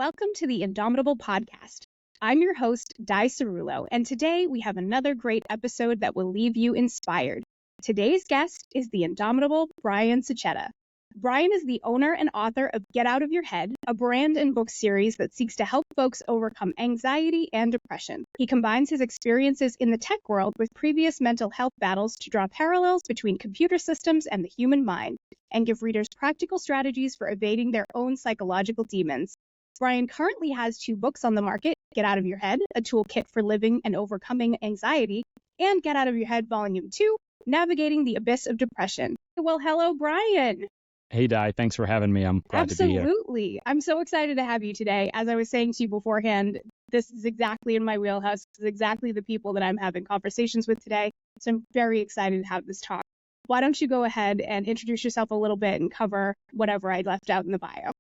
welcome to the Indomitable podcast. I'm your host, Ciruolo, and today we have another great episode that will leave you inspired. Today's guest is the indomitable Brian Sachetta. Brian is the owner and author of Get Out of Your Head, a brand and book series that seeks to help folks overcome anxiety and depression. He combines his experiences in the tech world with previous mental health battles to draw parallels between computer systems and the human mind, and give readers practical strategies for evading their own psychological demons. Brian currently has 2 books on the market, Get Out of Your Head, a toolkit for living and overcoming anxiety, and Get Out of Your Head Volume 2, Navigating the Abyss of Depression. Well, hello, Brian. Hey, Di, thanks for having me. I'm glad to be here. Absolutely. I'm so excited to have you today. As I was saying to you beforehand, this is exactly in my wheelhouse. This is exactly the people that I'm having conversations with today. So I'm very excited to have this talk. Why don't you go ahead and introduce yourself a little bit and cover whatever I left out in the bio?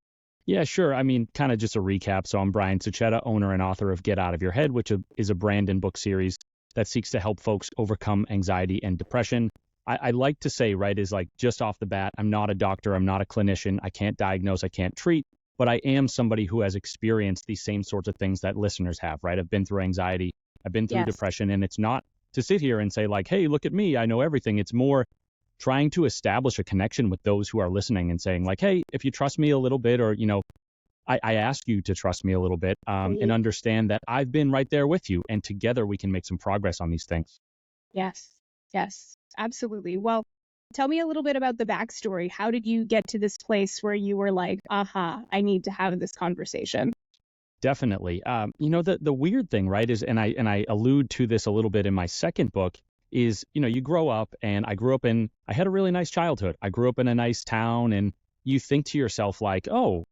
Yeah, sure. I mean, kind of just a recap. So I'm Brian Sachetta, owner and author of Get Out of Your Head, which is a brand and book series that seeks to help folks overcome anxiety and depression. I like to say, right, is like just off the bat, I'm not a doctor, I'm not a clinician, I can't diagnose, I can't treat, but I am somebody who has experienced these same sorts of things that listeners have, right? I've been through anxiety, I've been through depression, and it's not to sit here and say like, hey, look at me, I know everything. It's more trying to establish a connection with those who are listening and saying like, hey, if you trust me a little bit, or, you know, I ask you to trust me a little bit and understand that I've been right there with you, and together we can make some progress on these things. Yes, absolutely. Well, tell me a little bit about the backstory. How did you get to this place where you were like, I need to have this conversation? Definitely. You know, the weird thing, right, is, and I allude to this a little bit in my second book, is, you know, you grow up, and I had a really nice childhood. I grew up in a nice town, and you think to yourself like, oh,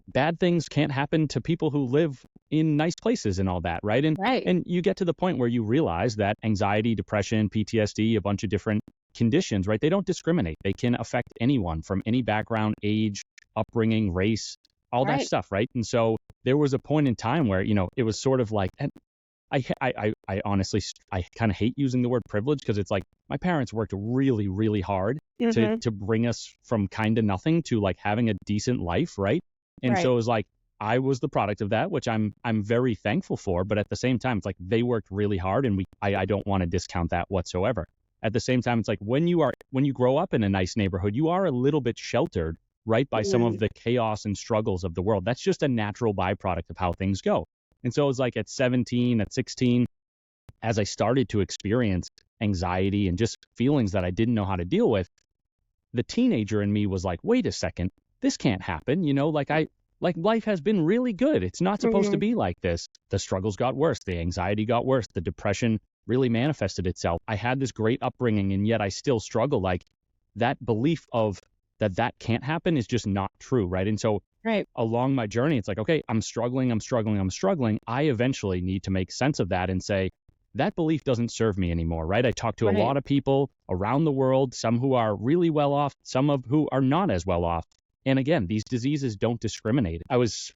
bad things can't happen to people who live in nice places and all that, right? And you get to the point where you realize that anxiety, depression, PTSD, a bunch of different conditions, right? They don't discriminate. They can affect anyone from any background, age, upbringing, race, all that stuff, right? And so there was a point in time where, you know, it was sort of like, and I honestly, I kind of hate using the word privilege, because it's like my parents worked really, really hard to bring us from kind of nothing to like having a decent life, right? And so it was like, I was the product of that, which I'm very thankful for. But at the same time, it's like they worked really hard, and I don't want to discount that whatsoever. At the same time, it's like when you grow up in a nice neighborhood, you are a little bit sheltered, right, by some of the chaos and struggles of the world. That's just a natural byproduct of how things go. And so it was like at 17, at 16, as I started to experience anxiety and just feelings that I didn't know how to deal with, the teenager in me was like, wait a second, this can't happen. You know, like life has been really good. It's not supposed to be like this. The struggles got worse. The anxiety got worse. The depression really manifested itself. I had this great upbringing, and yet I still struggle. Like that belief of that can't happen is just not true, right? And so along my journey, it's like, okay, I'm struggling. I eventually need to make sense of that and say, that belief doesn't serve me anymore, right? I talk to a lot of people around the world, some who are really well off, some of who are not as well off. And again, these diseases don't discriminate. I was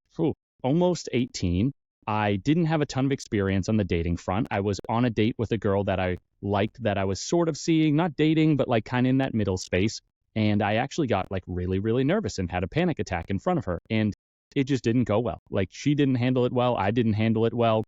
almost 18. I didn't have a ton of experience on the dating front. I was on a date with a girl that I liked, that I was sort of seeing, not dating, but like kind of in that middle space. And I actually got like really, really nervous and had a panic attack in front of her. And it just didn't go well. Like she didn't handle it well. I didn't handle it well.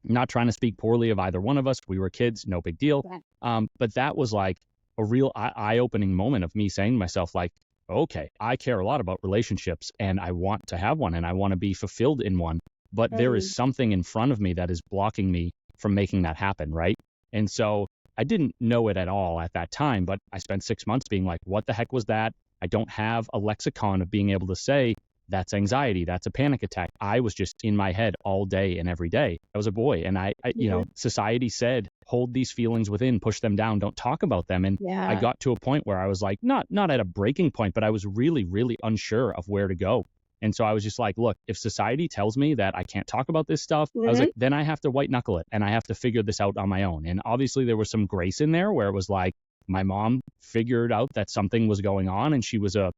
Not trying to speak poorly of either one of us. We were kids, no big deal. But that was like a real eye-opening moment of me saying to myself, like, okay, I care a lot about relationships, and I want to have one, and I want to be fulfilled in one. But there is something in front of me that is blocking me from making that happen, right? And so I didn't know it at all at that time, but I spent 6 months being like, what the heck was that? I don't have a lexicon of being able to say, that's anxiety, that's a panic attack. I was just in my head all day and every day. I was a boy, and I you know, society said, hold these feelings within, push them down, don't talk about them. And I got to a point where I was like, not at a breaking point, but I was really, really unsure of where to go. And so I was just like, look, if society tells me that I can't talk about this stuff, I was like, then I have to white knuckle it, and I have to figure this out on my own. And obviously there was some grace in there where it was like, my mom figured out that something was going on, and she was a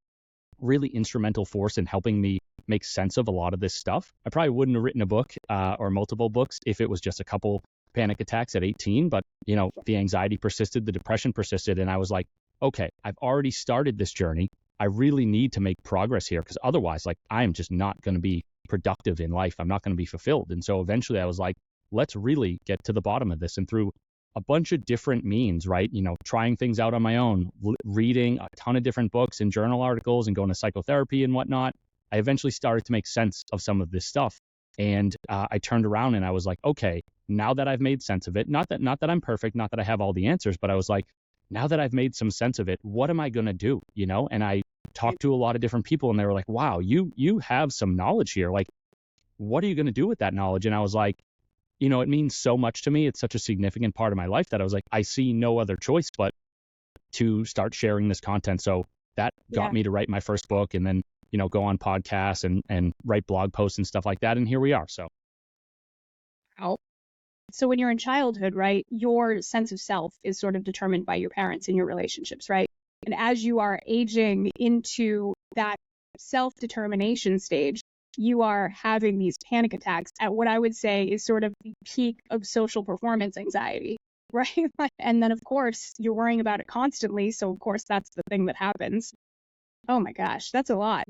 really instrumental force in helping me make sense of a lot of this stuff. I probably wouldn't have written a book or multiple books if it was just a couple panic attacks at 18, but you know, the anxiety persisted, the depression persisted, and I was like, okay, I've already started this journey. I really need to make progress here, because otherwise, like, I am just not going to be productive in life. I'm not going to be fulfilled. And so eventually I was like, let's really get to the bottom of this. And through a bunch of different means, right? Trying things out on my own, reading a ton of different books and journal articles and going to psychotherapy and whatnot, I eventually started to make sense of some of this stuff. And I turned around and I was like, okay, now that I've made sense of it, not that I'm perfect, not that I have all the answers, but I was like, now that I've made some sense of it, what am I going to do? And I talked to a lot of different people and they were like, wow, you have some knowledge here. Like, what are you going to do with that knowledge? And I was like, it means so much to me. It's such a significant part of my life that I was like, I see no other choice but to start sharing this content. So that got me to write my first book and then, go on podcasts and write blog posts and stuff like that. And here we are. So. So when you're in childhood, right, your sense of self is sort of determined by your parents and your relationships, right? And as you are aging into that self-determination stage, you are having these panic attacks at what I would say is sort of the peak of social performance anxiety, right? And then, of course, you're worrying about it constantly. So, of course, that's the thing that happens. Oh, my gosh, that's a lot.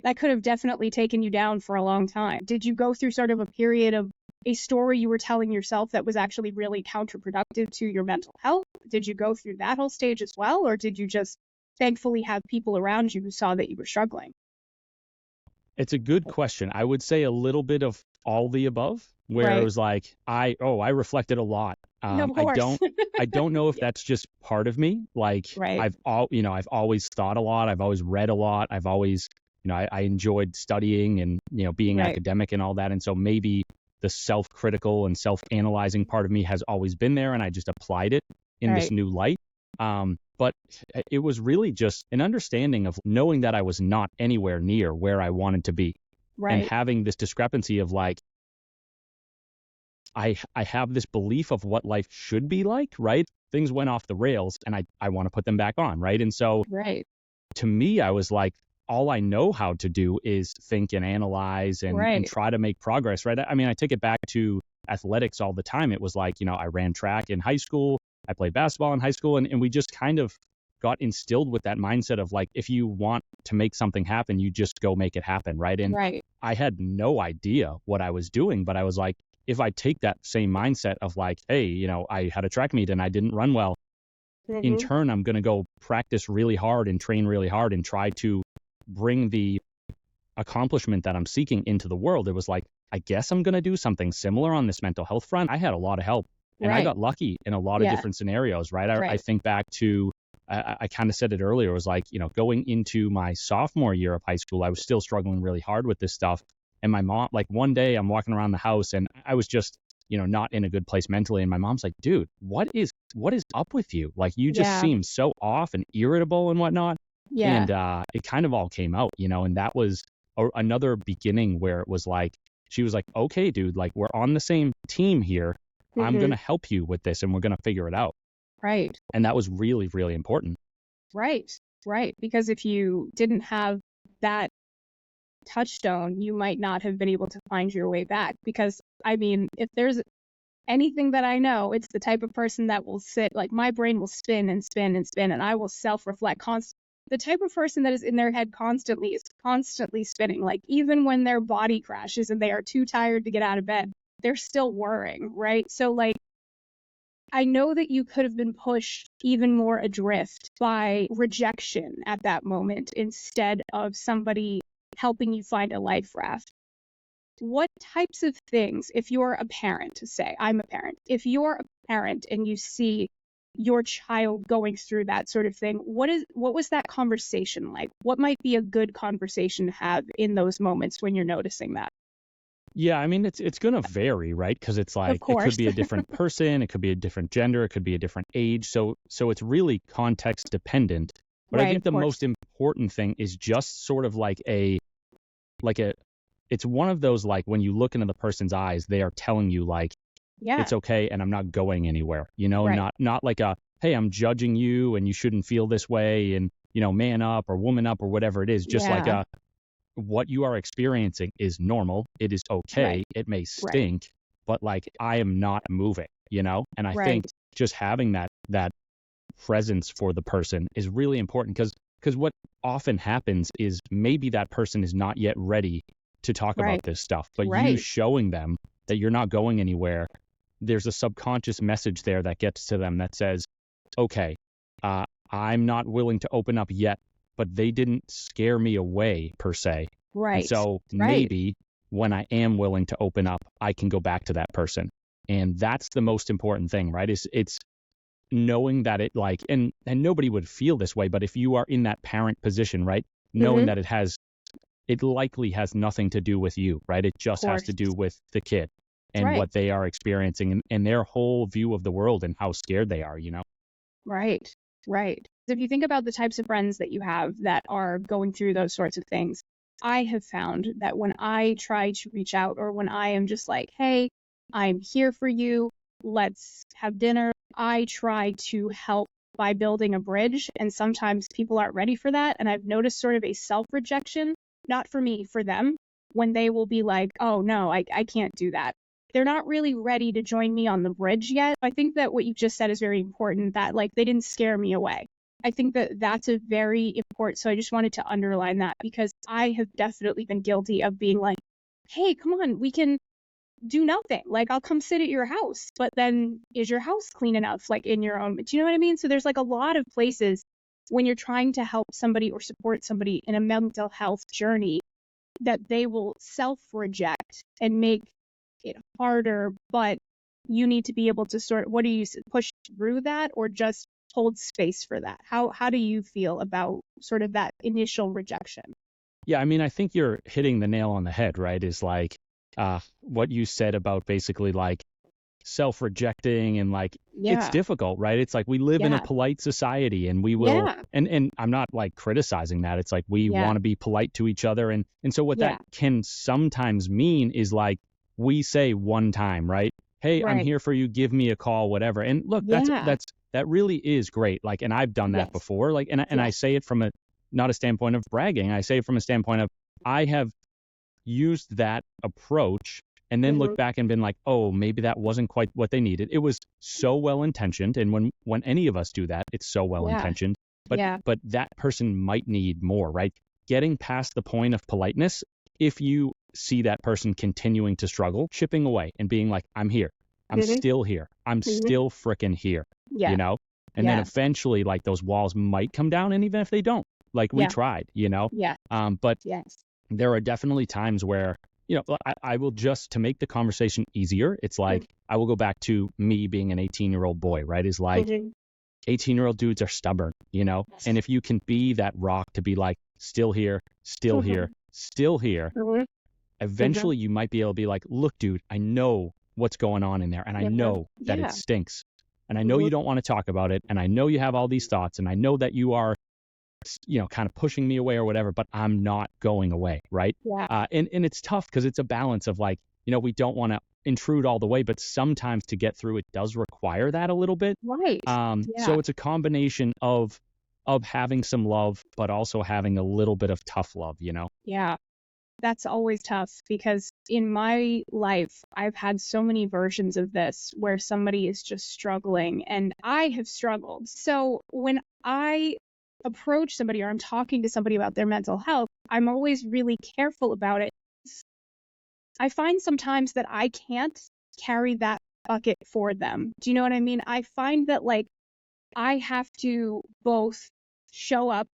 That could have definitely taken you down for a long time. Did you go through sort of a period of a story you were telling yourself that was actually really counterproductive to your mental health? Did you go through that whole stage as well? Or did you just thankfully have people around you who saw that you were struggling? It's a good question. I would say a little bit of all the above, where it was like, I reflected a lot. No, of course. I don't know if that's just part of me. Like I've always thought a lot. I've always read a lot. I've always, I enjoyed studying and, being academic and all that. And so maybe the self-critical and self-analyzing part of me has always been there and I just applied it in this new light. But it was really just an understanding of knowing that I was not anywhere near where I wanted to be. And having this discrepancy of like, I have this belief of what life should be like, right? Things went off the rails and I want to put them back on, right? And so to me, I was like, all I know how to do is think and analyze and try to make progress, right? I mean, I take it back to athletics all the time. It was like, I ran track in high school. I played basketball in high school, and we just kind of got instilled with that mindset of like, if you want to make something happen, you just go make it happen, right? And I had no idea what I was doing, but I was like, if I take that same mindset of like, hey, I had a track meet and I didn't run well, in turn, I'm going to go practice really hard and train really hard and try to bring the accomplishment that I'm seeking into the world. It was like, I guess I'm going to do something similar on this mental health front. I had a lot of help. And I got lucky in a lot of different scenarios, right? I think back to, I kind of said it earlier, it was like, going into my sophomore year of high school, I was still struggling really hard with this stuff. And my mom, like one day I'm walking around the house and I was just, not in a good place mentally. And my mom's like, dude, what is up with you? Like, you just seem so off and irritable and whatnot. And it kind of all came out, and that was another beginning where it was like, she was like, okay, dude, like we're on the same team here. I'm going to help you with this and we're going to figure it out. Right. And that was really, really important. Right. Because if you didn't have that touchstone, you might not have been able to find your way back. Because, I mean, if there's anything that I know, it's the type of person that will sit, like my brain will spin and spin and spin, and I will self-reflect constantly. The type of person that is in their head constantly is constantly spinning. Like even when their body crashes and they are too tired to get out of bed, they're still worrying, right? So like, I know that you could have been pushed even more adrift by rejection at that moment instead of somebody helping you find a life raft. What types of things, if you're a parent, say, I'm a parent, if you're a parent and you see your child going through that sort of thing, what was that conversation like? What might be a good conversation to have in those moments when you're noticing that? Yeah, I mean, it's going to vary, right? Because it's like, it could be a different person, it could be a different gender, it could be a different age. So it's really context dependent. But I think the most important thing is just sort of like it's one of those, like when you look into the person's eyes, they are telling you like, it's okay and I'm not going anywhere, not like hey, I'm judging you and you shouldn't feel this way and, man up or woman up or whatever it is, just like what you are experiencing is normal. It is okay. It may stink, but like I am not moving, and I think just having that presence for the person is really important because what often happens is maybe that person is not yet ready to talk Right. about this stuff, but you Right. showing them that you're not going anywhere, there's a subconscious message there that gets to them that says, okay, I'm not willing to open up yet, but they didn't scare me away per se. And Right. so Right. maybe when I am willing to open up, I can go back to that person. And that's the most important thing, right? It's knowing that it like, and nobody would feel this way, but if you are in that parent position, right? Knowing Mm-hmm. that it likely has nothing to do with you, right? It Of just has course. to do with the kid and Right. what they are experiencing and their whole view of the world and how scared they are, you know? Right. Right. If you think about the types of friends that you have that are going through those sorts of things, I have found that when I try to reach out or when I am just like, hey, I'm here for you, let's have dinner, I try to help by building a bridge. And sometimes people aren't ready for that. And I've noticed sort of a self-rejection, not for me, for them, when they will be like, oh, no, I can't do that. They're not really ready to join me on the bridge yet. I think that what you just said is very important, that like they didn't scare me away. I think that that's a very important. So I just wanted to underline that because I have definitely been guilty of being like, hey, come on, we can do nothing. Like I'll come sit at your house, but then is your house clean enough, like in your own? Do you know what I mean? So there's like a lot of places when you're trying to help somebody or support somebody in a mental health journey that they will self-reject and make it harder, but you need to be able to what do you push through that or just hold space for that? How do you feel about sort of that initial rejection? Yeah, I mean, I think you're hitting the nail on the head, right? Is like what you said about basically like self-rejecting and like it's Yeah. difficult, right? It's like we live in a Yeah. polite society and we will Yeah. and I'm not like criticizing that. It's like we Yeah. want to be polite to each other and so what that Yeah. can sometimes mean is like we say one time, right? Hey, I'm Right. here for you, give me a call, whatever. And look, Yeah. that really is great. Like and I've done that Yes. before. Like and I Yes. say it from a not a standpoint of bragging. I say it from a standpoint of I have used that approach and then Mm-hmm. looked back and been like, oh, maybe that wasn't quite what they needed. It was so well intentioned. And when any of us do that, it's so well Yeah. intentioned. Yeah. But that person might need more, right? Getting past the point of politeness, if you see that person continuing to struggle, chipping away and being like, I'm here. I'm Mm-hmm. still here. I'm Mm-hmm. still frickin' here, Yeah. you know? And then Yeah. eventually, like, those walls might come down. And even if they don't, like, we Yeah. tried, you know? Yeah. But Yes. there are definitely times where, you know, I will just, to make the conversation easier, it's like, I will go back to me being an 18-year-old boy, right? Is like, Mm-hmm. 18-year-old dudes are stubborn, you know? And if you can be that rock to be like, still here, still here, still here, Mm-hmm. eventually you might be able to be like, look, dude, I know what's going on in there. And I Mm-hmm. know that it Yeah. stinks. And I know Mm-hmm. you don't want to talk about it. And I know you have all these thoughts. And I know that you are, you know, kind of pushing me away or whatever, but I'm not going away, right? Yeah. And it's tough because it's a balance of like, you know, we don't want to intrude all the way, but sometimes to get through it does require that a little bit. Right. So Yeah. it's a combination of having some love, but also having a little bit of tough love, you know? Yeah. That's always tough because in my life, I've had so many versions of this where somebody is just struggling and I have struggled. So when I approach somebody or I'm talking to somebody about their mental health, I'm always really careful about it. I find sometimes that I can't carry that bucket for them. Do you know what I mean? I find that like I have to both show up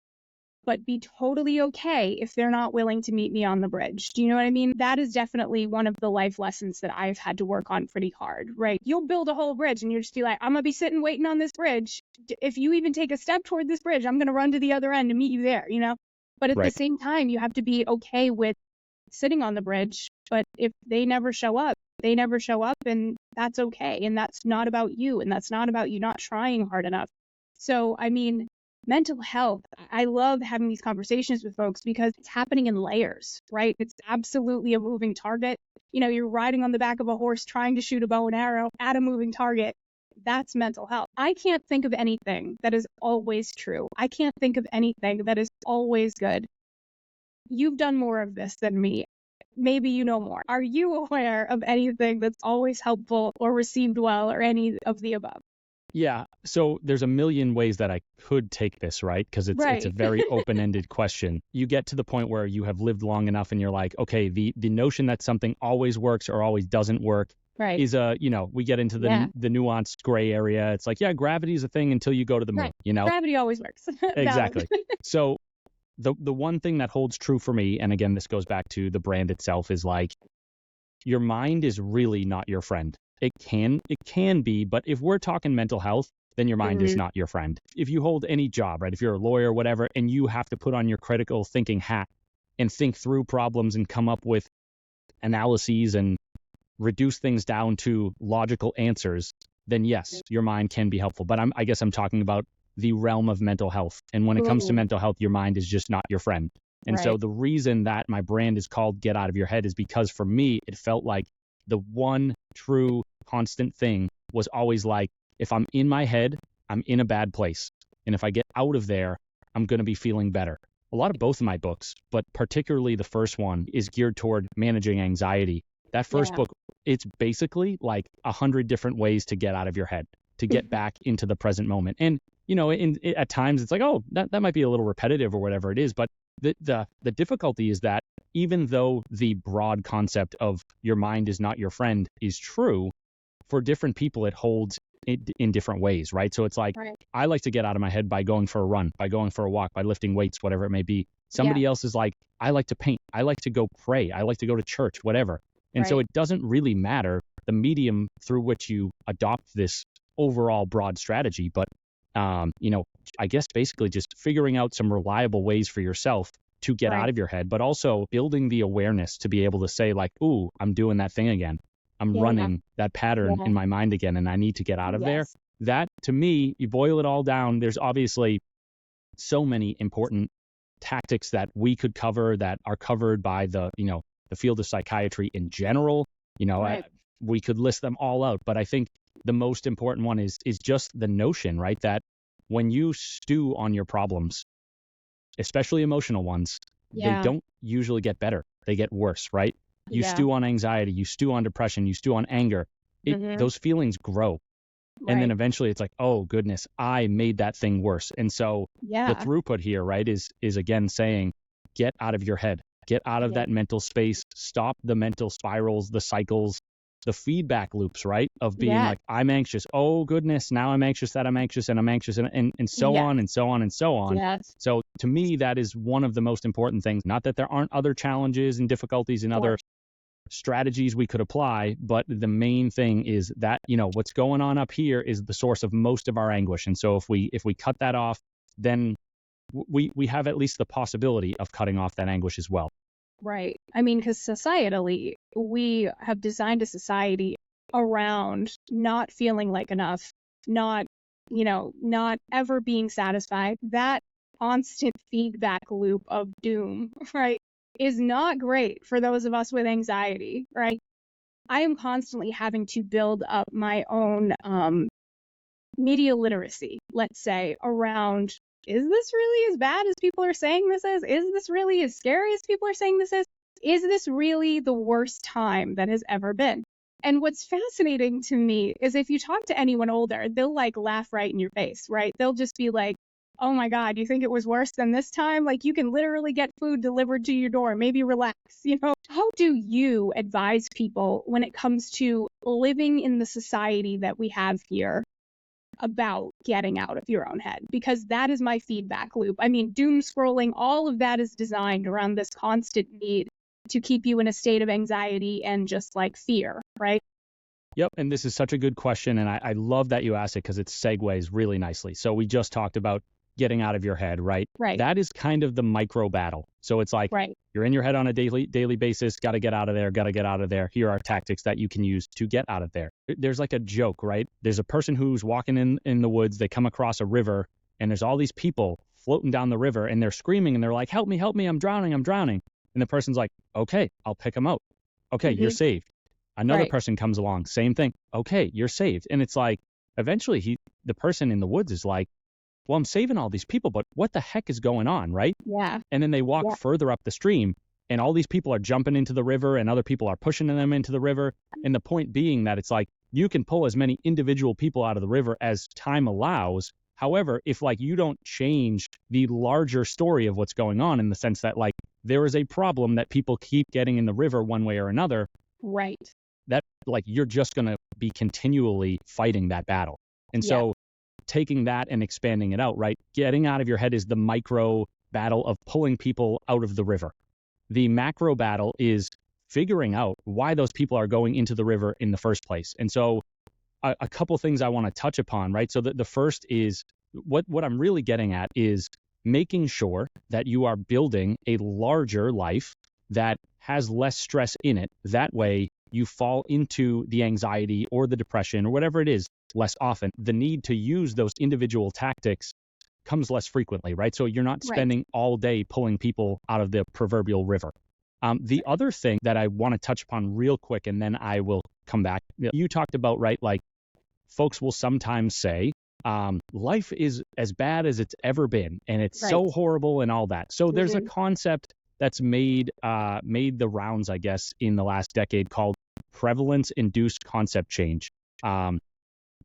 but be totally okay if they're not willing to meet me on the bridge. Do you know what I mean? That is definitely one of the life lessons that I've had to work on pretty hard, right? You'll build a whole bridge and you'll just be like, I'm gonna be sitting waiting on this bridge. If you even take a step toward this bridge, I'm gonna run to the other end to meet you there, you know? But at the Right. same time, you have to be okay with sitting on the bridge. But if they never show up, they never show up, and that's okay. And that's not about you, and that's not about you not trying hard enough. So, I mean, mental health, I love having these conversations with folks because it's happening in layers, right? It's absolutely a moving target. You know, you're riding on the back of a horse trying to shoot a bow and arrow at a moving target. That's mental health. I can't think of anything that is always true. I can't think of anything that is always good. You've done more of this than me. Maybe you know more. Are you aware of anything that's always helpful or received well or any of the above? Yeah. So there's a million ways that I could take this, right? Because it's a Right. very open-ended question. You get to the point where you have lived long enough and you're like, okay, the notion that something always works or always doesn't work Right. is we get into Yeah. the nuanced gray area. It's like, yeah, gravity is a thing until you go to the moon, Right. Gravity always works. Valid. Exactly. So the one thing that holds true for me, and again, this goes back to the brand itself, is like your mind is really not your friend. It can be, but if we're talking mental health, then your mind is Mhm. not your friend. If you hold any job, right? If you're a lawyer or whatever, and you have to put on your critical thinking hat and think through problems and come up with analyses and reduce things down to logical answers, then yes, your mind can be helpful. But I guess I'm talking about the realm of mental health. And when it comes to Ooh, mental health, your mind is just not your friend. And so right. the reason that my brand is called Get Out of Your Head is because for me, it felt like the one true constant thing was always like, if I'm in my head, I'm in a bad place. And if I get out of there, I'm going to be feeling better. A lot of both of my books, but particularly the first one, is geared toward managing anxiety. That first Yeah. book, it's basically like 100 different ways to get out of your head, to get back into the present moment. And at times it's like, oh, that might be a little repetitive or whatever it is, but the difficulty is that even though the broad concept of your mind is not your friend is true, for different people it holds it in different ways, right? So it's like Right. I like to get out of my head by going for a run, by going for a walk, by lifting weights, whatever it may be. Yeah. Somebody else is like, I like to paint, I like to go pray, I like to go to church, whatever. And so Right. it doesn't really matter the medium through which you adopt this overall broad strategy, but I guess basically just figuring out some reliable ways for yourself to get out Right. of your head, but also building the awareness to be able to say like, ooh, I'm doing that thing again. I'm Yeah. running that pattern Yeah. in my mind again, and I need to get out of there. Yes. That, to me, you boil it all down, there's obviously so many important tactics that we could cover that are covered by the field of psychiatry in general. You know, I, Right. we could list them all out, but I think the most important one is just the notion, right, that when you stew on your problems, especially emotional ones, they Yeah. don't usually get better. They get worse, right? You Yeah. stew on anxiety, you stew on depression, you stew on anger. Mhm. Those feelings grow. And then Right. eventually it's like, oh goodness, I made that thing worse. And so the Yeah. throughput here, right, is again saying, get out of your head, get out of Yeah. that mental space, stop the mental spirals, the cycles, the feedback loops, right, of being Yeah. like, I'm anxious. Oh goodness, now I'm anxious that I'm anxious and I'm anxious and so Yes. on and so on and so on. Yes. So to me, that is one of the most important things. Not that there aren't other challenges and difficulties and Of other course. strategies we could apply, but the main thing is that what's going on up here is the source of most of our anguish. And so if we cut that off, then we have at least the possibility of cutting off that anguish as well. Right. I mean, because societally, we have designed a society around not feeling like enough, not, not ever being satisfied. That constant feedback loop of doom, right, is not great for those of us with anxiety, right? I am constantly having to build up my own media literacy, let's say, around, is this really as bad as people are saying this is? Is this really as scary as people are saying this is? Is this really the worst time that has ever been? And what's fascinating to me is if you talk to anyone older, they'll like laugh right in your face, right? They'll just be like, oh my God, you think it was worse than this time? Like you can literally get food delivered to your door. Maybe relax, How do you advise people when it comes to living in the society that we have here about getting out of your own head? Because that is my feedback loop. I mean, doom scrolling, all of that is designed around this constant need to keep you in a state of anxiety and just like fear, right? Yep, and this is such a good question, and I love that you asked it because it segues really nicely. So we just talked about getting out of your head, right? Right, That is kind of the micro battle. So it's like right, you're in your head on a daily basis, got to get out of there, got to get out of there. Here are tactics that you can use to get out of there. There's like a joke, right? There's a person who's walking in the woods, they come across a river, and there's all these people floating down the river, and they're screaming, and they're like, help me, I'm drowning, I'm drowning. And the person's like, okay, I'll pick them out. Okay, you're hmm saved. Another right, person comes along, same thing. Okay, you're saved. And it's like, eventually the person in the woods is like, well, I'm saving all these people, but what the heck is going on, right? yeah, And then they walk yeah, further up the stream, and all these people are jumping into the river, and other people are pushing them into the river. And the point being that it's like, you can pull as many individual people out of the river as time allows. However, if like you don't change the larger story of what's going on, in the sense that like there is a problem that people keep getting in the river one way or another, Right. that like you're just going to be continually fighting that battle. And Yeah. so taking that and expanding it out, right? Getting out of your head is the micro battle of pulling people out of the river. The macro battle is figuring out why those people are going into the river in the first place. And so a couple things I want to touch upon, right? So the first is what I'm really getting at is making sure that you are building a larger life that has less stress in it. That way you fall into the anxiety or the depression or whatever it is less often. The need to use those individual tactics comes less frequently, right? So you're not spending all day pulling people out of the proverbial river. The other thing that I want to touch upon real quick, and then I will come back. You talked about, right, like folks will sometimes say, life is as bad as it's ever been, and it's so horrible and all that. So there's a concept that's made the rounds, I guess, in the last decade called prevalence-induced concept change.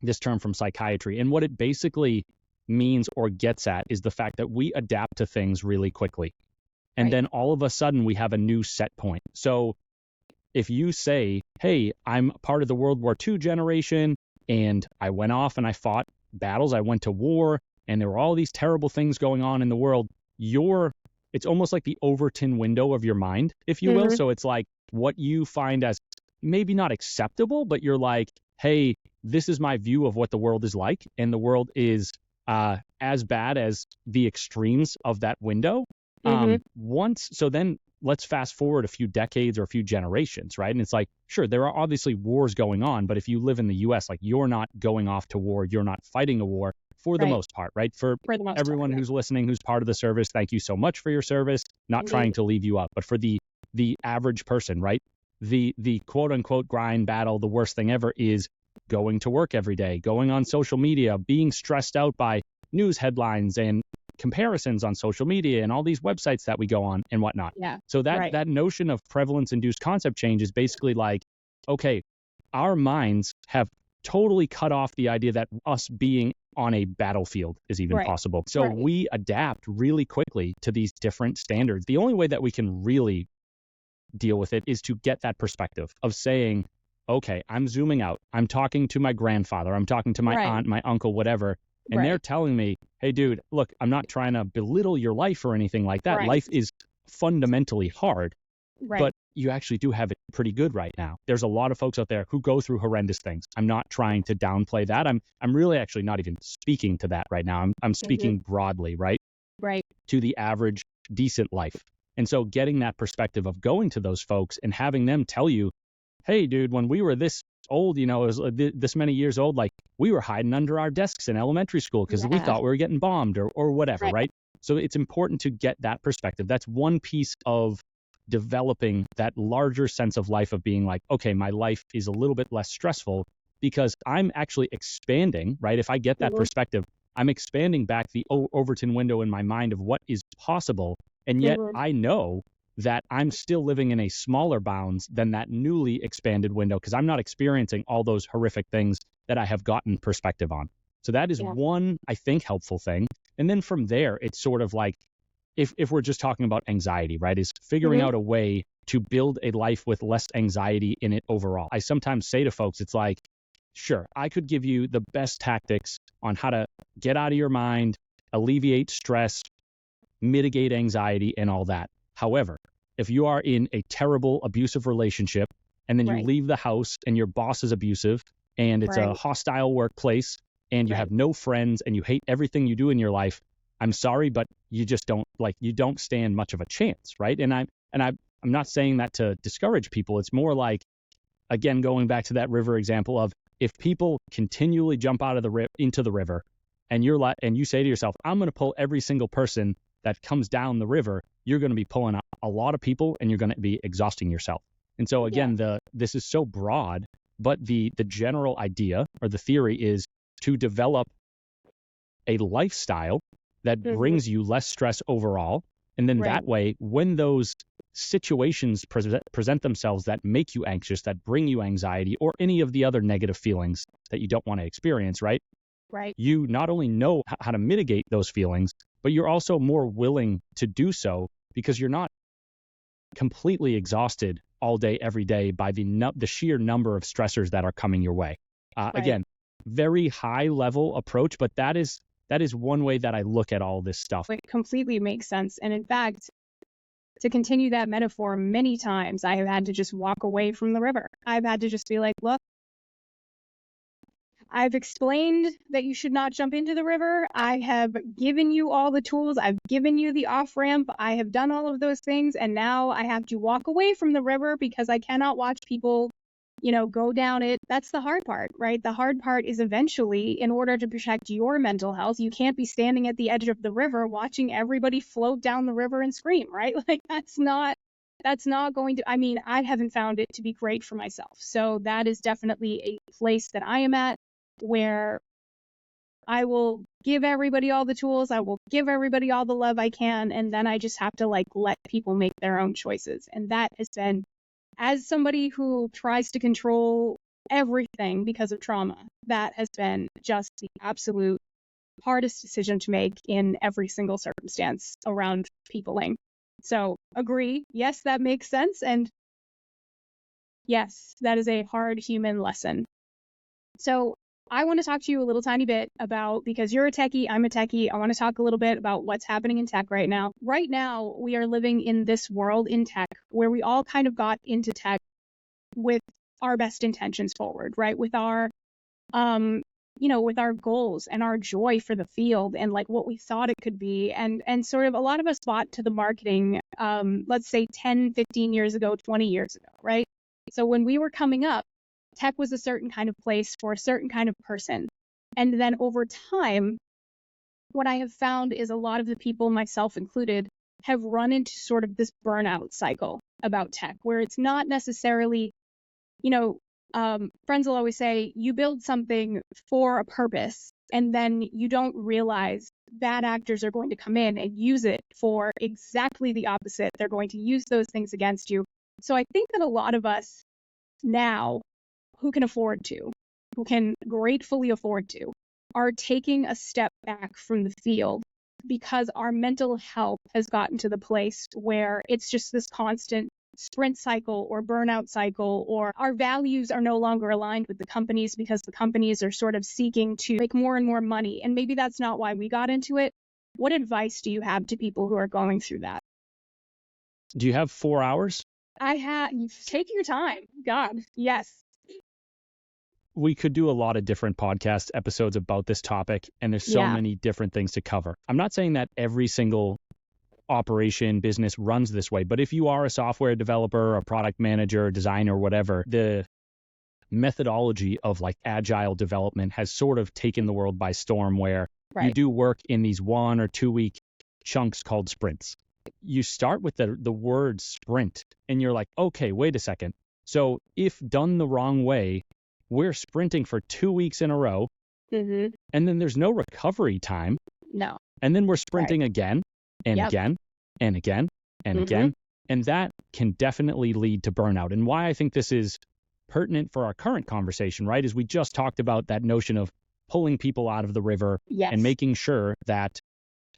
This term from psychiatry. And what it basically means or gets at is the fact that we adapt to things really quickly. And then all of a sudden we have a new set point. So if you say, hey, I'm part of the World War II generation, and I went off and I fought battles, I went to war, and there were all these terrible things going on in the world, it's almost like the Overton window of your mind, if you will. So it's like what you find as maybe not acceptable, but you're like, hey, this is my view of what the world is like, and the world is as bad as the extremes of that window. So then let's fast forward a few decades or a few generations, right? And it's like, sure, there are obviously wars going on, but if you live in the US, like you're not going off to war, you're not fighting a war for the most part, right? For the most everyone part, who's listening, who's part of the service, thank you so much for your service. Not trying to leave you up, but for the average person, right? The quote unquote grind battle, the worst thing ever is going to work every day, going on social media, being stressed out by news headlines and comparisons on social media and all these websites that we go on and whatnot. Yeah. So that notion of prevalence-induced concept change is basically like, okay, our minds have totally cut off the idea that us being on a battlefield is even possible. So we adapt really quickly to these different standards. The only way that we can really deal with it is to get that perspective of saying, okay, I'm zooming out. I'm talking to my grandfather. I'm talking to my aunt, my uncle, whatever. And they're telling me, hey, dude, look, I'm not trying to belittle your life or anything like that. Life is fundamentally hard, but you actually do have it pretty good right now. There's a lot of folks out there who go through horrendous things. I'm not trying to downplay that. I'm really actually not even speaking to that right now. I'm speaking broadly, right? To the average decent life. And so getting that perspective of going to those folks and having them tell you, hey, dude, when we were this old, it was this many years old, like we were hiding under our desks in elementary school because we thought we were getting bombed or whatever, right? So it's important to get that perspective. That's one piece of developing that larger sense of life of being like, okay, my life is a little bit less stressful because I'm actually expanding, right? If I get that perspective, I'm expanding back the Overton window in my mind of what is possible. And yet I know that I'm still living in a smaller bounds than that newly expanded window because I'm not experiencing all those horrific things that I have gotten perspective on. So that is one, I think, helpful thing. And then from there, it's sort of like, if we're just talking about anxiety, right, is figuring out a way to build a life with less anxiety in it overall. I sometimes say to folks, it's like, sure, I could give you the best tactics on how to get out of your mind, alleviate stress, mitigate anxiety and all that. However, if you are in a terrible abusive relationship and then you leave the house and your boss is abusive and it's a hostile workplace and you have no friends and you hate everything you do in your life, I'm sorry, but you just don't stand much of a chance, right? And I'm not saying that to discourage people. It's more like, again, going back to that river example of if people continually jump out of into the river and you say to yourself, I'm going to pull every single person that comes down the river, you're going to be pulling a lot of people and you're going to be exhausting yourself. And so again, this is so broad, but the general idea or the theory is to develop a lifestyle that brings you less stress overall, And then Right. that way, when those situations present themselves that make you anxious, that bring you anxiety, or any of the other negative feelings that you don't want to experience, right? Right. You not only know how to mitigate those feelings, but you're also more willing to do so because you're not completely exhausted all day, every day by the sheer number of stressors that are coming your way. Right. Again, very high level approach, but that is one way that I look at all this stuff. It completely makes sense. And in fact, to continue that metaphor, many times I have had to just walk away from the river. I've had to just be like, look, I've explained that you should not jump into the river. I have given you all the tools. I've given you the off ramp. I have done all of those things. And now I have to walk away from the river because I cannot watch people, go down it. That's the hard part, right? The hard part is eventually, in order to protect your mental health, you can't be standing at the edge of the river watching everybody float down the river and scream, right? Like that's not going to, I haven't found it to be great for myself. So that is definitely a place that I am at, where I will give everybody all the tools, I will give everybody all the love I can, and then I just have to let people make their own choices. And that has been, as somebody who tries to control everything because of trauma, that has been just the absolute hardest decision to make in every single circumstance around peopling. So agree, yes, that makes sense, and yes, that is a hard human lesson. So I want to talk to you a little tiny bit about, because you're a techie, I'm a techie, I want to talk a little bit about what's happening in tech right now. Right now, we are living in this world in tech where we all kind of got into tech with our best intentions forward, right? With our, with our goals and our joy for the field and what we thought it could be. And sort of a lot of us bought to the marketing, let's say 10, 15 years ago, 20 years ago, right? So when we were coming up, tech was a certain kind of place for a certain kind of person. And then over time, what I have found is a lot of the people, myself included, have run into sort of this burnout cycle about tech, where it's not necessarily, friends will always say, you build something for a purpose, and then you don't realize bad actors are going to come in and use it for exactly the opposite. They're going to use those things against you. So I think that a lot of us now, who can gratefully afford to, are taking a step back from the field because our mental health has gotten to the place where it's just this constant sprint cycle or burnout cycle, or our values are no longer aligned with the companies because the companies are sort of seeking to make more and more money. And maybe that's not why we got into it. What advice do you have to people who are going through that? Do you have 4 hours? Take your time. God, yes. We could do a lot of different podcast episodes about this topic, and there's so many different things to cover. I'm not saying that every single operation business runs this way, but if you are a software developer, a product manager, designer, whatever, the methodology of agile development has sort of taken the world by storm, where you do work in these 1 or 2 week chunks called sprints. You start with the word sprint and you're like, okay, wait a second. So if done the wrong way, we're sprinting for 2 weeks in a row, and then there's no recovery time. No. And then we're sprinting again and again and again and again. And that can definitely lead to burnout. And why I think this is pertinent for our current conversation, right, is we just talked about that notion of pulling people out of the river and making sure that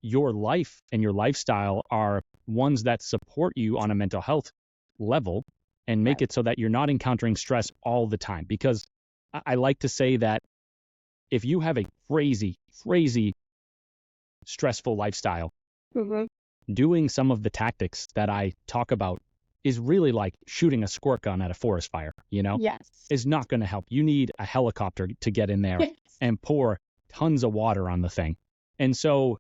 your life and your lifestyle are ones that support you on a mental health level and make it so that you're not encountering stress all the time. Because I like to say that if you have a crazy, crazy stressful lifestyle, doing some of the tactics that I talk about is really like shooting a squirt gun at a forest fire, is not going to help. You need a helicopter to get in there and pour tons of water on the thing. And so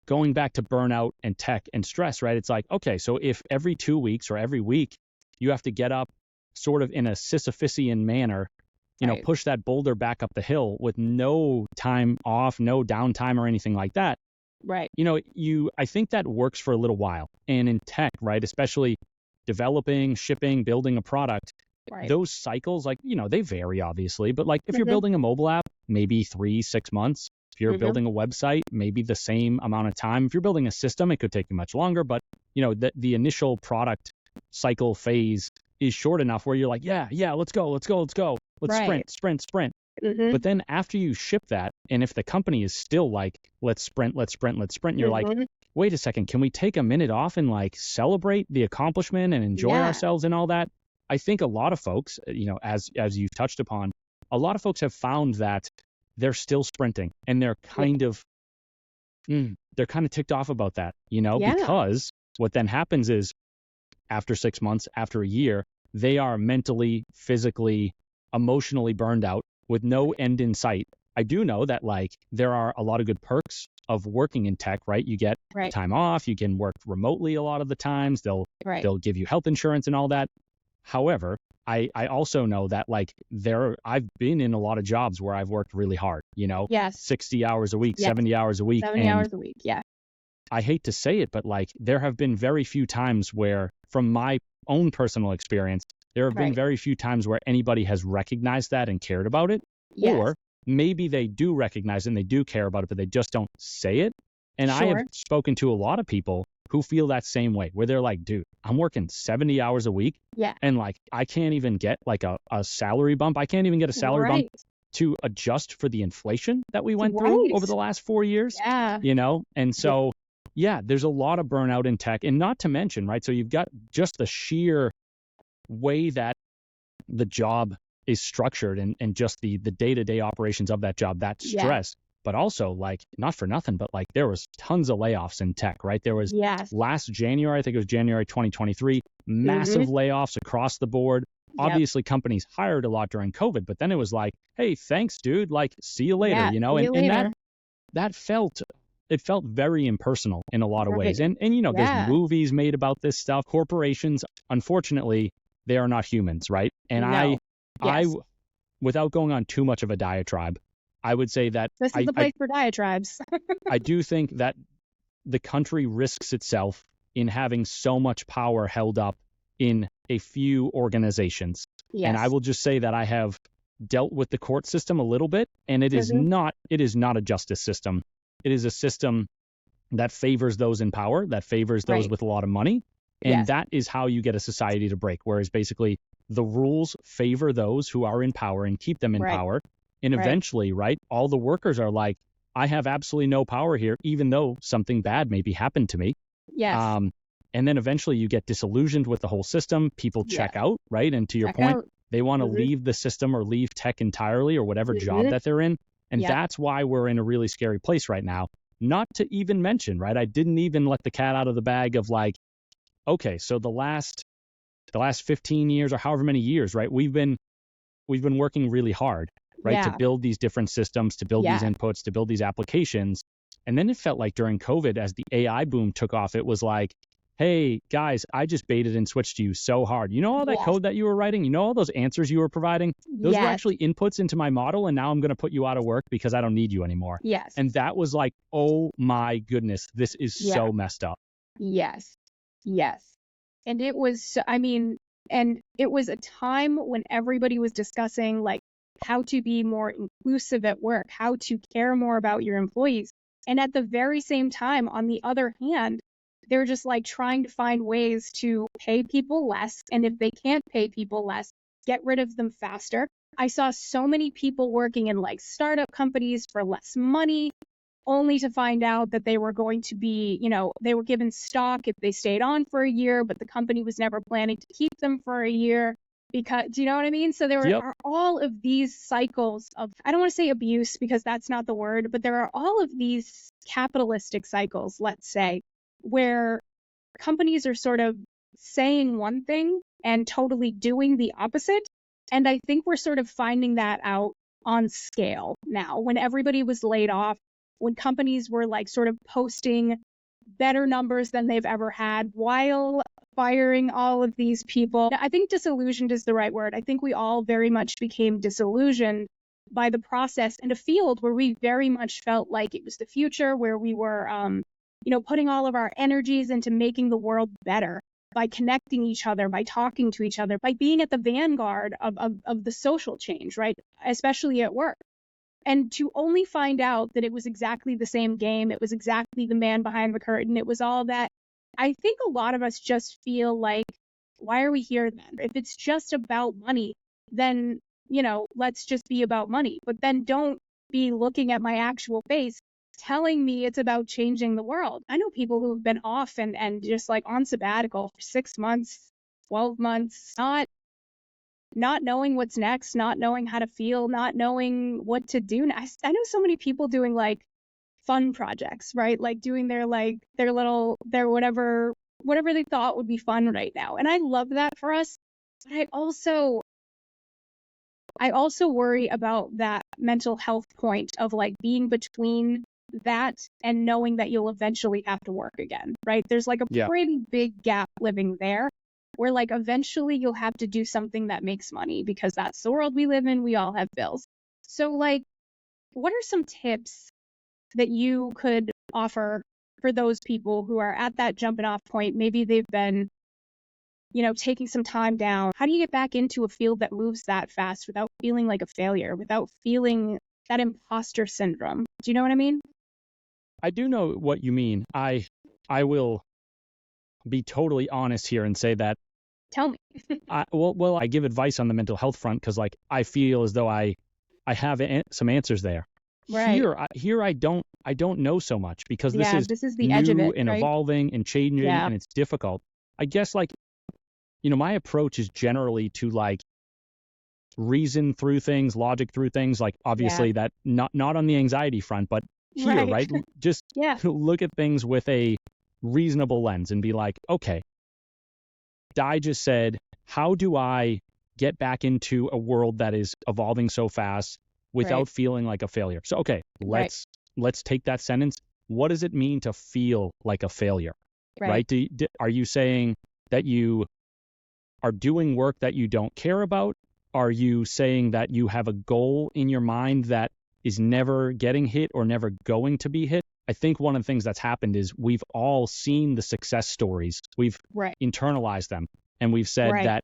going back to burnout and tech and stress, right? It's like, okay, so if every 2 weeks or every week you have to get up sort of in a Sisyphusian manner, push that boulder back up the hill with no time off, no downtime or anything like that. Right. I think that works for a little while. And in tech, right, especially developing, shipping, building a product, those cycles, they vary obviously, but if you're building a mobile app, maybe 3-6 months. If you're Mm-hmm. building a website, maybe the same amount of time. If you're building a system, it could take you much longer, but the initial product cycle phase is short enough where you're like, yeah, let's go. Let's Right. sprint. Mm-hmm. But then after you ship that, and if the company is still like, let's sprint, you're like, Mm-hmm. wait a second, can we take a minute off and like celebrate the accomplishment and enjoy Yeah. ourselves and all that? I think a lot of folks, as you've touched upon, a lot of folks have found that they're still sprinting and they're kind of ticked off about that, Yeah. because what then happens is after 6 months, after a year, they are mentally, physically, emotionally burned out with no end in sight. I do know that like there are a lot of good perks of working in tech, right? You get Right. time off, you can work remotely a lot of the times. Right. They'll give you health insurance and all that. However, I also know that like I've been in a lot of jobs where I've worked really hard, Yes. 60 hours a week, Yes. 70 hours a week. 70 and hours a week. Yeah. I hate to say it, but like there have been very few times where, from my own personal experience, there have been Right. very few times where anybody has recognized that and cared about it. Yes. Or maybe they do recognize it and they do care about it, but they just don't say it. And I have Sure. spoken to a lot of people who feel that same way, where they're like, dude, I'm working 70 hours a week. Yeah. And like, I can't even get like a salary bump. I can't even get a salary bump Right. to adjust for the inflation that we went through Right. over the last 4 years, Yeah. And so, there's a lot of burnout in tech, and not to mention, right? So you've got just the sheer way that the job is structured and just the day-to-day operations of that job, that Yeah. stress. But also, like, not for nothing, but like there was tons of layoffs in tech, right? There was Yes. last January, I think it was January 2023, massive layoffs across the board. Yep. Obviously, companies hired a lot during COVID, but then it was like, hey, thanks, dude. Like, see you later, Yeah. See you and later. that felt very impersonal in a lot of ways. Right. And Yeah. there's movies made about this stuff. Corporations, unfortunately, they are not humans, right? And No. I, Yes. without going on too much of a diatribe, I would say that This is the place for diatribes. I do think that the country risks itself in having so much power held up in a few organizations. Yes. And I will just say that I have dealt with the court system a little bit, and it is not a justice system. It is a system that favors those in power, that favors those Right. with a lot of money. And Yes. that is how you get a society to break. Whereas basically the rules favor those who are in power and keep them in Right. power. And Right. eventually, right, all the workers are like, I have absolutely no power here, even though something bad maybe happened to me. Yes. And then eventually you get disillusioned with the whole system. People check out, right? And to your Check point, out. they want to Mhm. leave the system or leave tech entirely or whatever job Mhm. that they're in. And Yep. that's why we're in a really scary place right now. Not to even mention, right? I didn't even let the cat out of the bag of like, okay, so the last 15 years or however many years, right? We've been working really hard, right? Yeah. To build these different systems, to build these Yeah. inputs, to build these applications. And then it felt like during COVID, as the AI boom took off, it was like, hey, guys, I just baited and switched you so hard. You know all that Yes. code that you were writing? You know all those answers you were providing? Those were Yes. actually inputs into my model, and now I'm going to put you out of work because I don't need you anymore. Yes. And that was like, oh my goodness, this is so messed up. Yes. Yes. And it was, and it was a time when everybody was discussing like how to be more inclusive at work, how to care more about your employees. And at the very same time, on the other hand, they're just like trying to find ways to pay people less. And if they can't pay people less, get rid of them faster. I saw so many people working in like startup companies for less money, only to find out that they were going to be, they were given stock if they stayed on for a year, but the company was never planning to keep them for a year because, do you know what I mean? So there are all of these cycles of, I don't want to say abuse because that's not the word, but there are all of these capitalistic cycles, let's say, where companies are sort of saying one thing and totally doing the opposite. And I think we're sort of finding that out on scale now when everybody was laid off, when companies were like sort of posting better numbers than they've ever had while firing all of these people. I think disillusioned is the right word. I think we all very much became disillusioned by the process in a field where we very much felt like it was the future, where we were, putting all of our energies into making the world better by connecting each other, by talking to each other, by being at the vanguard of the social change, right? Especially at work. And to only find out that it was exactly the same game, it was exactly the man behind the curtain, it was all that. I think a lot of us just feel like, why are we here then? If it's just about money, then, let's just be about money. But then don't be looking at my actual face telling me it's about changing the world. I know people who have been off and just like on sabbatical for 6 months, 12 months, not knowing what's next, not knowing how to feel, not knowing what to do. I know so many people doing like fun projects, right? Like doing their whatever they thought would be fun right now. And I love that for us. But I also worry about that mental health point of like being between that and knowing that you'll eventually have to work again, right? There's like a pretty big gap living there where like eventually you'll have to do something that makes money because that's the world we live in. We all have bills. So like, what are some tips that you could offer for those people who are at that jumping off point? Maybe they've been, taking some time down. How do you get back into a field that moves that fast without feeling like a failure, without feeling that imposter syndrome? Do you know what I mean? I do know what you mean. I will be totally honest here and say that. Tell me. I give advice on the mental health front because like I feel as though I have some answers there. Right. Here I don't know so much because this is the new edge of it, and right? evolving and changing and it's difficult. I guess like, my approach is generally to like reason through things, logic through things, like obviously that not on the anxiety front, but here, right? Just look at things with a reasonable lens and be like, okay, Di just said, how do I get back into a world that is evolving so fast without feeling like a failure? So, okay, let's take that sentence. What does it mean to feel like a failure? Right? Are you saying that you are doing work that you don't care about? Are you saying that you have a goal in your mind that is never getting hit or never going to be hit? I think one of the things that's happened is we've all seen the success stories. We've internalized them. And we've said that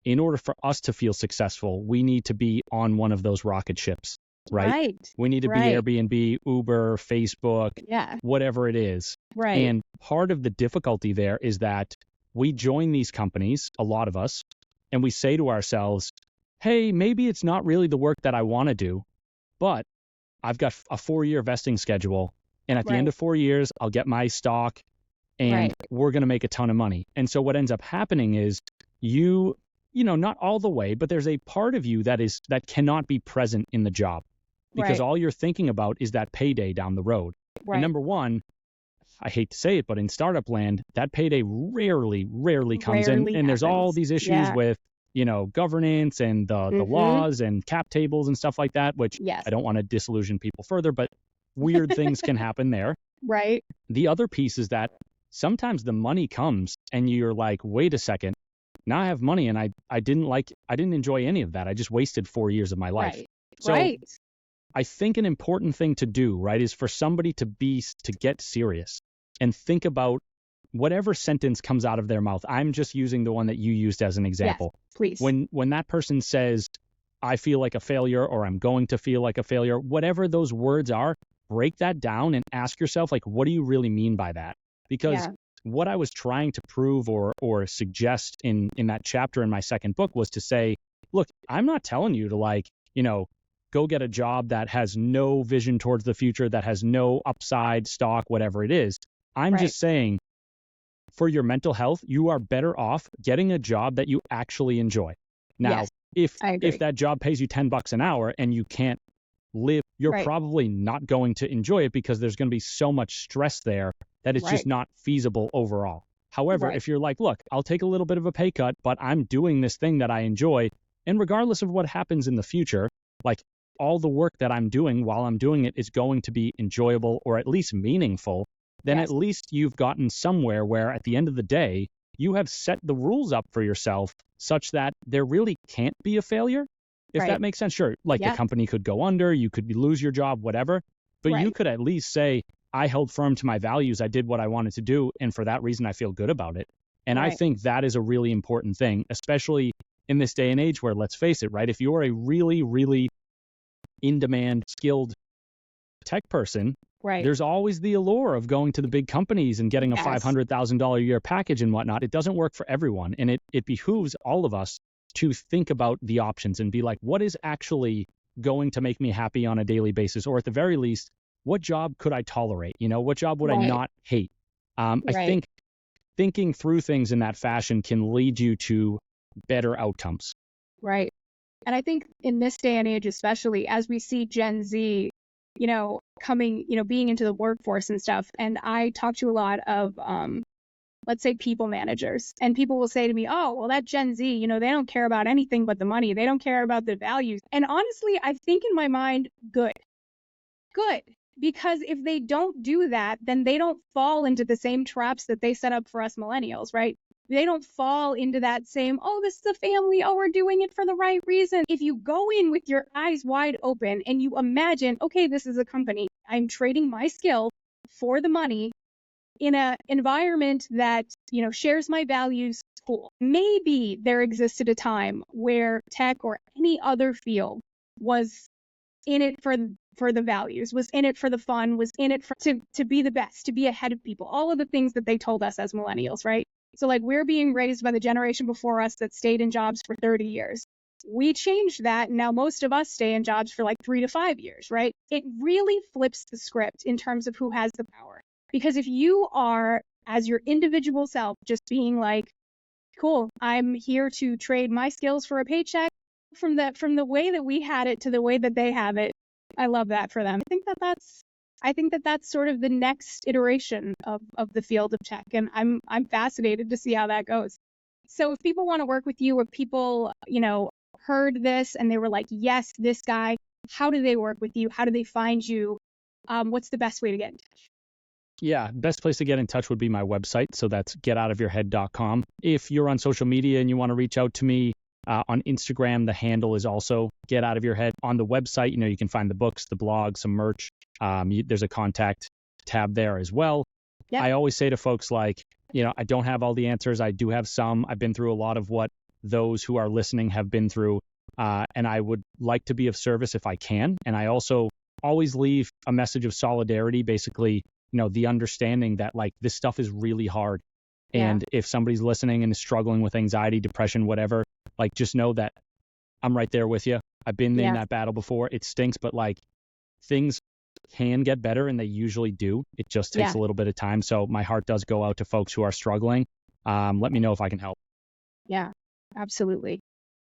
in order for us to feel successful, we need to be on one of those rocket ships, right? We need to be Airbnb, Uber, Facebook, whatever it is. Right. And part of the difficulty there is that we join these companies, a lot of us, and we say to ourselves, hey, maybe it's not really the work that I want to do, but I've got a 4-year vesting schedule. And at the end of 4 years, I'll get my stock and we're going to make a ton of money. And so what ends up happening is not all the way, but there's a part of you that cannot be present in the job because all you're thinking about is that payday down the road. And number one, I hate to say it, but in startup land, that payday rarely comes in. And there's all these issues with, governance and the laws and cap tables and stuff like that, which I don't want to disillusion people further, but weird things can happen there. Right. The other piece is that sometimes the money comes and you're like, wait a second, now I have money and I didn't enjoy any of that. I just wasted 4 years of my life. So I think an important thing to do, right, is for somebody to get serious and think about whatever sentence comes out of their mouth. I'm just using the one that you used as an example. Yes, please. When that person says, I feel like a failure or I'm going to feel like a failure, whatever those words are, break that down and ask yourself, like, what do you really mean by that? Because what I was trying to prove or suggest in that chapter in my second book was to say, look, I'm not telling you to go get a job that has no vision towards the future, that has no upside, stock, whatever it is. I'm just saying, for your mental health, you are better off getting a job that you actually enjoy. Now, if that job pays you $10 an hour and you can't live, you're probably not going to enjoy it because there's going to be so much stress there that it's just not feasible overall. However, if you're like, look, I'll take a little bit of a pay cut, but I'm doing this thing that I enjoy, and regardless of what happens in the future, like all the work that I'm doing while I'm doing it is going to be enjoyable or at least meaningful, then at least you've gotten somewhere where at the end of the day, you have set the rules up for yourself such that there really can't be a failure. If that makes sense, sure. Like the company could go under, you could lose your job, whatever, but you could at least say, I held firm to my values. I did what I wanted to do. And for that reason, I feel good about it. And I think that is a really important thing, especially in this day and age where, let's face it, right? If you're a really, really in-demand, skilled tech person, Right. there's always the allure of going to the big companies and getting a Yes. $500,000 a year package and whatnot. It doesn't work for everyone. And it behooves all of us to think about the options and be like, what is actually going to make me happy on a daily basis? Or at the very least, what job could I tolerate? What job would I Right. not hate? I Right. think thinking through things in that fashion can lead you to better outcomes. Right. And I think in this day and age, especially as we see Gen Z, coming, being into the workforce and stuff. And I talk to a lot of, let's say, people managers, and people will say to me, oh, well, that Gen Z, they don't care about anything but the money. They don't care about the values. And honestly, I think in my mind, good. Because if they don't do that, then they don't fall into the same traps that they set up for us millennials, right? They don't fall into that same, oh, this is a family, oh, we're doing it for the right reason. If you go in with your eyes wide open and you imagine, okay, this is a company, I'm trading my skill for the money in an environment that, shares my values, cool. Maybe there existed a time where tech or any other field was in it for the values, was in it for the fun, was in it to be the best, to be ahead of people, all of the things that they told us as millennials, right? So like we're being raised by the generation before us that stayed in jobs for 30 years. We changed that, and now most of us stay in jobs for like 3 to 5 years, right? It really flips the script in terms of who has the power. Because if you are, as your individual self, just being like, cool, I'm here to trade my skills for a paycheck, from the way that we had it to the way that they have it, I love that for them. I think that that's sort of the next iteration of the field of tech, and I'm fascinated to see how that goes. So if people want to work with you, or people, heard this and they were like, yes, this guy, how do they work with you? How do they find you? What's the best way to get in touch? Yeah, best place to get in touch would be my website. So that's getoutofyourhead.com. If you're on social media and you want to reach out to me, on Instagram, the handle is also Get Out of Your Head. On the website, you can find the books, the blog, some merch. There's a contact tab there as well. Yep. I always say to folks like, I don't have all the answers. I do have some. I've been through a lot of what those who are listening have been through. And I would like to be of service if I can. And I also always leave a message of solidarity, basically, the understanding that like this stuff is really hard. Yeah. And if somebody's listening and is struggling with anxiety, depression, whatever, like just know that I'm right there with you. I've been in that battle before. It stinks, but like things can get better, and they usually do. It just takes a little bit of time. So my heart does go out to folks who are struggling. Let me know if I can help. Yeah, absolutely.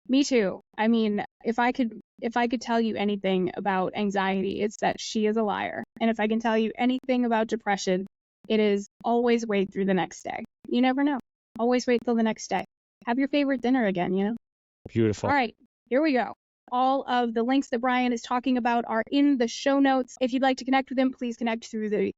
Me too. I mean, if I could tell you anything about anxiety, it's that she is a liar. And if I can tell you anything about depression, it is always wait through the next day. You never know. Always wait till the next day. Have your favorite dinner again, Beautiful. All right, here we go. All of the links that Brian is talking about are in the show notes. If you'd like to connect with him, please connect through the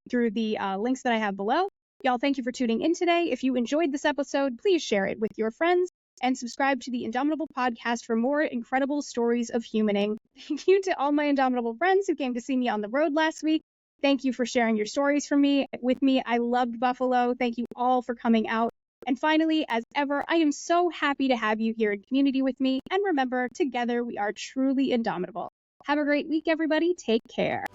links that I have below. Y'all, thank you for tuning in today. If you enjoyed this episode, please share it with your friends and subscribe to the Indomitable podcast for more incredible stories of humaning. Thank you to all my Indomitable friends who came to see me on the road last week. Thank you for sharing your stories with me. I loved Buffalo. Thank you all for coming out. And finally, as ever, I am so happy to have you here in community with me. And remember, together we are truly indomitable. Have a great week, everybody. Take care.